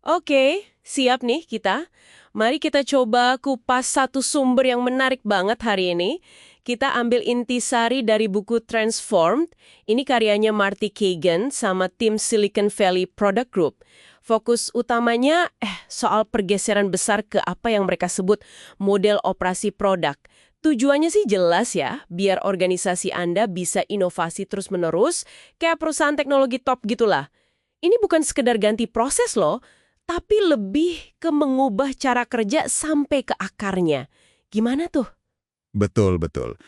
Oke, siap nih kita. Mari kita coba kupas satu sumber yang menarik banget hari ini. Kita ambil intisari dari buku Transformed. Ini karyanya Marty Kagan sama tim Silicon Valley Product Group. Fokus utamanya soal pergeseran besar ke apa yang mereka sebut model operasi produk. Tujuannya sih jelas ya, biar organisasi Anda bisa inovasi terus-menerus, kayak perusahaan teknologi top gitulah. Ini bukan sekedar ganti proses loh, tapi lebih ke mengubah cara kerja sampai ke akarnya. Gimana tuh? Betul, betul.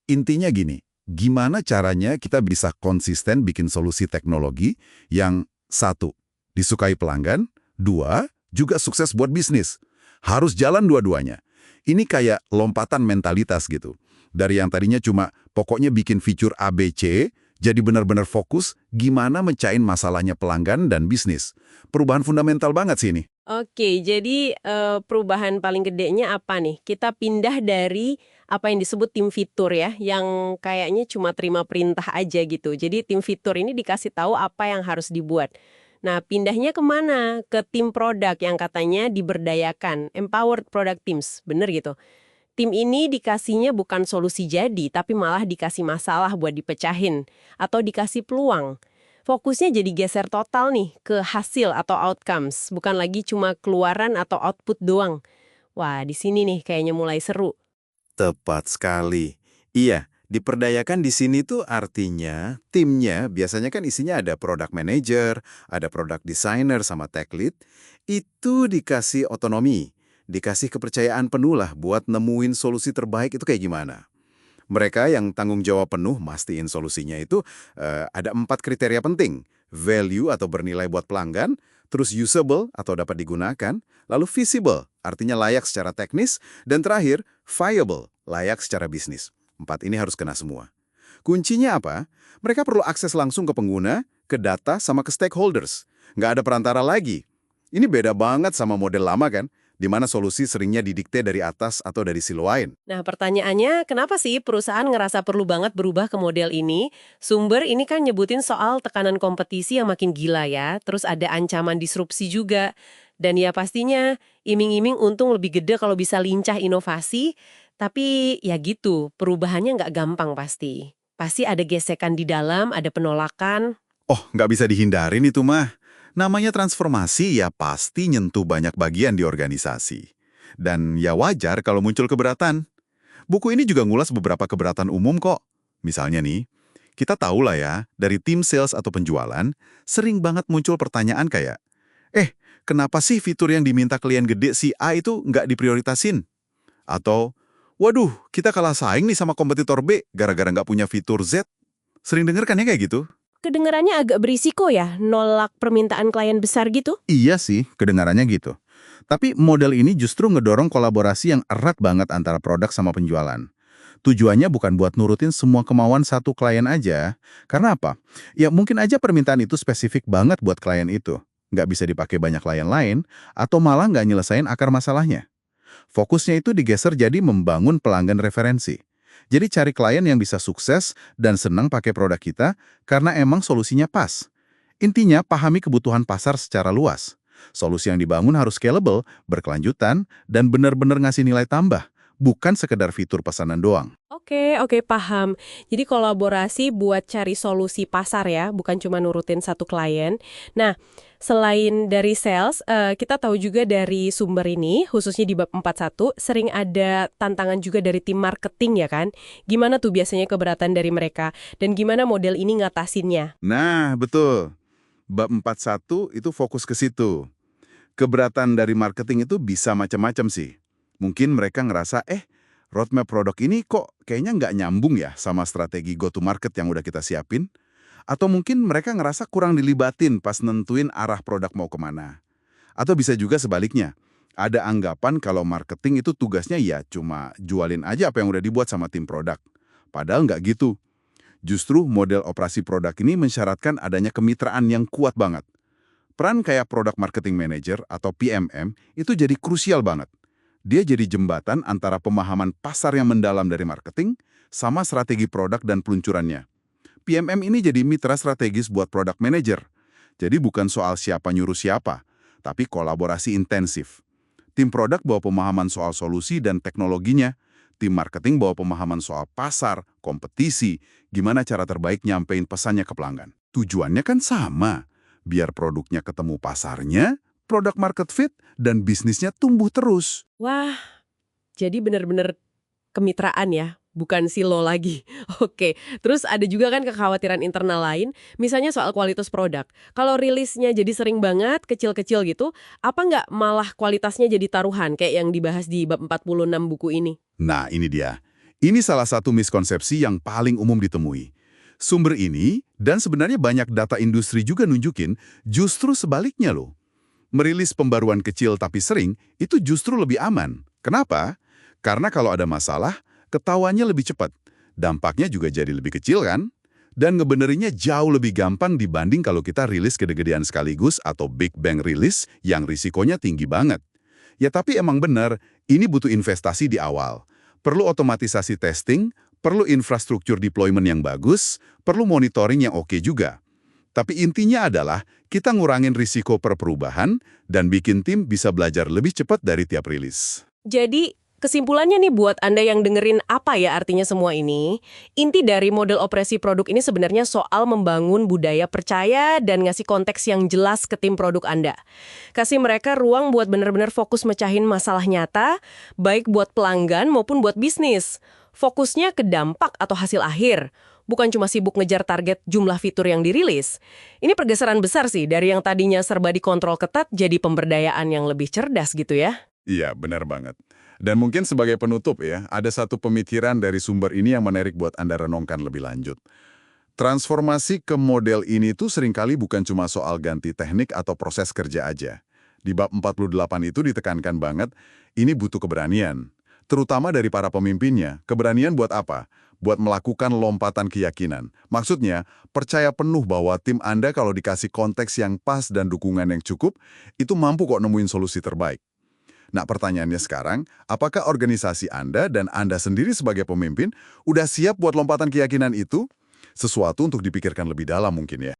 Intinya gini, gimana caranya kita bisa konsisten bikin solusi teknologi yang satu, disukai pelanggan, dua, juga sukses buat bisnis. Harus jalan dua-duanya. Ini kayak lompatan mentalitas gitu. Dari yang tadinya cuma pokoknya bikin fitur A, B, C, jadi benar-benar fokus gimana mencain masalahnya pelanggan dan bisnis. Perubahan fundamental banget sih ini. Oke, jadi perubahan paling gedenya apa nih? Kita pindah dari apa yang disebut tim fitur ya, yang kayaknya cuma terima perintah aja gitu. Jadi tim fitur ini dikasih tahu apa yang harus dibuat. Nah, pindahnya kemana? Ke tim produk yang katanya diberdayakan, empowered product teams, bener gitu. Tim ini dikasihnya bukan solusi jadi, tapi malah dikasih masalah buat dipecahin, atau dikasih peluang. Fokusnya jadi geser total nih ke hasil atau outcomes, bukan lagi cuma keluaran atau output doang. Wah, di sini nih kayaknya mulai seru. Tepat sekali. Iya, diperdayakan di sini tuh artinya timnya biasanya kan isinya ada product manager, ada product designer sama tech lead, itu dikasih otonomi, dikasih kepercayaan penuh lah buat nemuin solusi terbaik itu kayak gimana. Mereka yang tanggung jawab penuh mastiin solusinya itu ada 4 kriteria penting. Value atau bernilai buat pelanggan, terus usable atau dapat digunakan, lalu visible artinya layak secara teknis, dan terakhir viable, layak secara bisnis. 4 ini harus kena semua. Kuncinya apa? Mereka perlu akses langsung ke pengguna, ke data, sama ke stakeholders. Nggak ada perantara lagi. Ini beda banget sama model lama kan? Di mana solusi seringnya didikte dari atas atau dari silo lain. Nah, pertanyaannya, kenapa sih perusahaan ngerasa perlu banget berubah ke model ini? Sumber ini kan nyebutin soal tekanan kompetisi yang makin gila ya, terus ada ancaman disrupsi juga. Dan ya pastinya, iming-iming untung lebih gede kalau bisa lincah inovasi, tapi ya gitu, perubahannya nggak gampang pasti. Pasti ada gesekan di dalam, ada penolakan. Oh, nggak bisa dihindarin itu mah. Namanya transformasi ya pasti nyentuh banyak bagian di organisasi. Dan ya wajar kalau muncul keberatan. Buku ini juga ngulas beberapa keberatan umum kok. Misalnya nih, kita tahu lah ya, dari tim sales atau penjualan, sering banget muncul pertanyaan kayak, kenapa sih fitur yang diminta klien gede si A itu nggak diprioritasin? Atau, waduh, kita kalah saing nih sama kompetitor B gara-gara nggak punya fitur Z. Sering denger kan ya kayak gitu? Kedengarannya agak berisiko ya, nolak permintaan klien besar gitu. Iya sih, kedengarannya gitu. Tapi model ini justru ngedorong kolaborasi yang erat banget antara produk sama penjualan. Tujuannya bukan buat nurutin semua kemauan satu klien aja. Karena apa? Ya mungkin aja permintaan itu spesifik banget buat klien itu. Nggak bisa dipakai banyak klien lain, atau malah nggak nyelesain akar masalahnya. Fokusnya itu digeser jadi membangun pelanggan referensi. Jadi cari klien yang bisa sukses dan senang pakai produk kita karena emang solusinya pas. Intinya, pahami kebutuhan pasar secara luas. Solusi yang dibangun harus scalable, berkelanjutan, dan benar-benar ngasih nilai tambah, bukan sekedar fitur pesanan doang. Oke, paham. Jadi kolaborasi buat cari solusi pasar ya, bukan cuma nurutin satu klien. Nah, selain dari sales, kita tahu juga dari sumber ini, khususnya di bab 41, sering ada tantangan juga dari tim marketing ya kan? Gimana tuh biasanya keberatan dari mereka? Dan gimana model ini ngatasinnya? Nah, betul. Bab 41 itu fokus ke situ. Keberatan dari marketing itu bisa macam-macam sih. Mungkin mereka ngerasa, roadmap produk ini kok kayaknya nggak nyambung ya sama strategi go-to-market yang udah kita siapin. Atau mungkin mereka ngerasa kurang dilibatin pas nentuin arah produk mau kemana. Atau bisa juga sebaliknya. Ada anggapan kalau marketing itu tugasnya ya cuma jualin aja apa yang udah dibuat sama tim produk. Padahal nggak gitu. Justru model operasi produk ini mensyaratkan adanya kemitraan yang kuat banget. Peran kayak Product Marketing Manager atau PMM itu jadi krusial banget. Dia jadi jembatan antara pemahaman pasar yang mendalam dari marketing sama strategi produk dan peluncurannya. PMM ini jadi mitra strategis buat Product Manager. Jadi bukan soal siapa nyuruh siapa, tapi kolaborasi intensif. Tim produk bawa pemahaman soal solusi dan teknologinya, tim marketing bawa pemahaman soal pasar, kompetisi, gimana cara terbaik nyampein pesannya ke pelanggan. Tujuannya kan sama, biar produknya ketemu pasarnya, produk market fit, dan bisnisnya tumbuh terus. Wah, jadi benar-benar kemitraan ya, bukan silo lagi. Oke, terus ada juga kan kekhawatiran internal lain, misalnya soal kualitas produk. Kalau rilisnya jadi sering banget, kecil-kecil gitu, apa nggak malah kualitasnya jadi taruhan, kayak yang dibahas di bab 46 buku ini? Nah, ini dia. Ini salah satu miskonsepsi yang paling umum ditemui. Sumber ini, dan sebenarnya banyak data industri juga nunjukin, justru sebaliknya loh. Merilis pembaruan kecil tapi sering, itu justru lebih aman. Kenapa? Karena kalau ada masalah, ketahuannya lebih cepat. Dampaknya juga jadi lebih kecil kan? Dan ngebenerinnya jauh lebih gampang dibanding kalau kita rilis gede-gedean sekaligus atau big bang rilis yang risikonya tinggi banget. Ya tapi emang benar, ini butuh investasi di awal. Perlu otomatisasi testing, perlu infrastruktur deployment yang bagus, perlu monitoring yang oke juga. Tapi intinya adalah kita ngurangin risiko per perubahan dan bikin tim bisa belajar lebih cepat dari tiap rilis. Jadi, kesimpulannya nih buat Anda yang dengerin apa ya artinya semua ini, inti dari model operasi produk ini sebenarnya soal membangun budaya percaya dan ngasih konteks yang jelas ke tim produk Anda. Kasih mereka ruang buat benar-benar fokus mecahin masalah nyata, baik buat pelanggan maupun buat bisnis. Fokusnya ke dampak atau hasil akhir, bukan cuma sibuk ngejar target jumlah fitur yang dirilis. Ini pergeseran besar sih dari yang tadinya serba dikontrol ketat jadi pemberdayaan yang lebih cerdas gitu ya. Iya, benar banget. Dan mungkin sebagai penutup ya, ada satu pemikiran dari sumber ini yang menarik buat Anda renungkan lebih lanjut. Transformasi ke model ini tuh seringkali bukan cuma soal ganti teknik atau proses kerja aja. Di bab 48 itu ditekankan banget, ini butuh keberanian. Terutama dari para pemimpinnya. Keberanian buat apa? Buat melakukan lompatan keyakinan. Maksudnya, percaya penuh bahwa tim Anda kalau dikasih konteks yang pas dan dukungan yang cukup, itu mampu kok nemuin solusi terbaik. Nah, pertanyaannya sekarang, apakah organisasi Anda dan Anda sendiri sebagai pemimpin udah siap buat lompatan keyakinan itu? Sesuatu untuk dipikirkan lebih dalam mungkin ya.